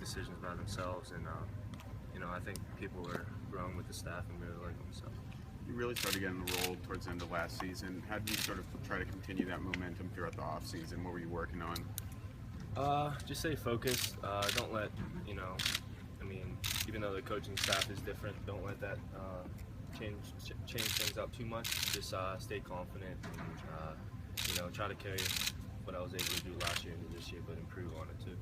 decisions by themselves, and I think people are growing with the staff and really like them. So. You really started getting the role towards the end of last season. How did you sort of try to continue that momentum throughout the off season? What were you working on? Just stay focused. Don't let even though the coaching staff is different, don't let that change things up too much. Just stay confident and try to carry what I was able to do last year into this year, but improve on it too.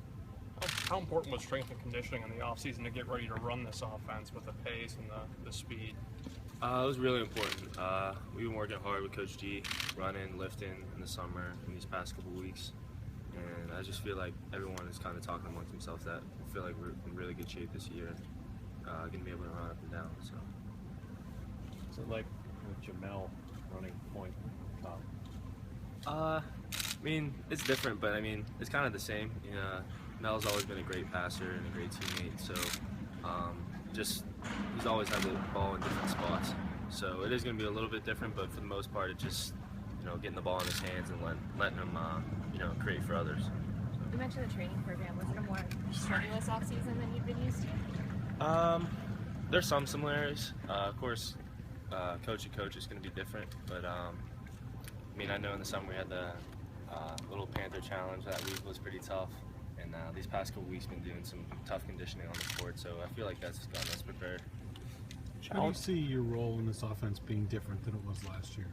How important was strength and conditioning in the offseason to get ready to run this offense with the pace and the speed? It was really important. We've been working hard with Coach G, running, lifting in the summer in these past couple weeks. And I just feel like everyone is kind of talking amongst themselves that I feel like we're in really good shape this year, going to be able to run up and down. So like with Jamel running point top? It's different, but it's kind of the same. Mel's always been a great passer and a great teammate, so he's always had the ball in different spots. So it is going to be a little bit different, but for the most part, it's just getting the ball in his hands and letting him create for others. You mentioned the training program. Was it a more strenuous off season than you've been used to? There's some similarities. Of course, coach to coach is going to be different, but I know in the summer we had the Little Panther Challenge. That week was pretty tough, and these past couple weeks been doing some tough conditioning on the court, so I feel like that's gotten us prepared. How do you see your role in this offense being different than it was last year?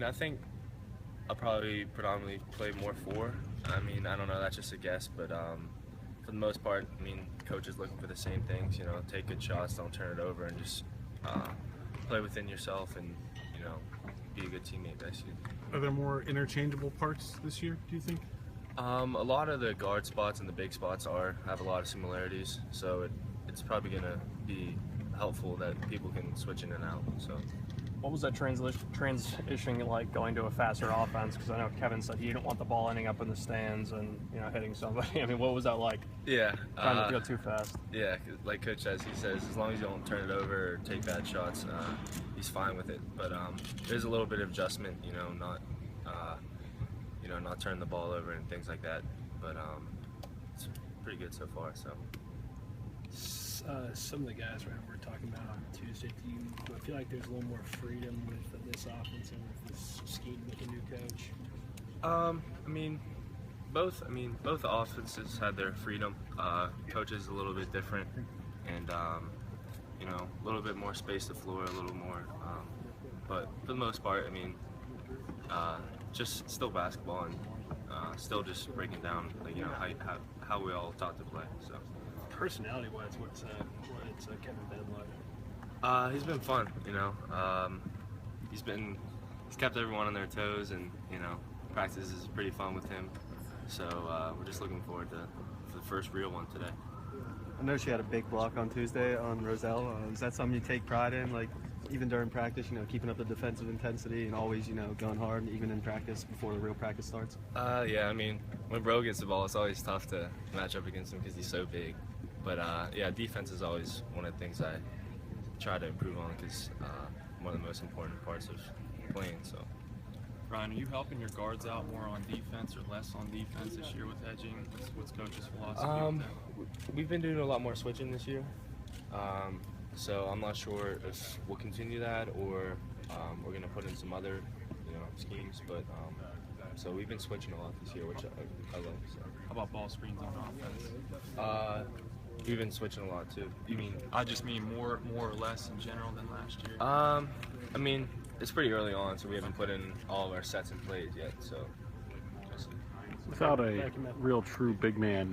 I think I'll probably predominantly play more four. I don't know, that's just a guess, but for the most part, coach is looking for the same things, take good shots, don't turn it over, and just play within yourself and, be a good teammate, basically. Are there more interchangeable parts this year, do you think? A lot of the guard spots and the big spots have a lot of similarities, so it's probably going to be helpful that people can switch in and out. So, what was that transition like going to a faster offense? Because I know Kevin said he didn't want the ball ending up in the stands and hitting somebody. What was that like? Yeah, trying to go too fast. Yeah, like Coach says, he says as long as you don't turn it over or take bad shots, he's fine with it. But there's a little bit of adjustment, not turning the ball over and things like that. But it's pretty good so far. So. Some of the guys we're talking about on Tuesday, do you feel like there's a little more freedom with this offense and with this scheme with the new coach? Both offenses had their freedom. Coach is a little bit different, and a little bit more space to floor, a little more. But for the most part, just still basketball and still just breaking down, how we all taught to play. So. Personality-wise, what's Kevin been like? He's been fun, he's kept everyone on their toes, and practice is pretty fun with him. So we're just looking forward to the first real one today. I know she had a big block on Tuesday on Roselle. Is that something you take pride in, like even during practice, keeping up the defensive intensity and always, going hard, even in practice before the real practice starts? Yeah, when Bro gets the ball, it's always tough to match up against him because he's so big. But defense is always one of the things I try to improve on because one of the most important parts of playing. So, Ryan, are you helping your guards out more on defense or less on defense this year with hedging? What's Coach's philosophy with that? We've been doing a lot more switching this year, so I'm not sure if we'll continue that or we're going to put in some other schemes. But so we've been switching a lot this year, which I love. So. How about ball screens on offense? We've been switching a lot too. You mean? I just mean more or less in general than last year. It's pretty early on, so we haven't put in all of our sets and plays yet. So. Without a real true big man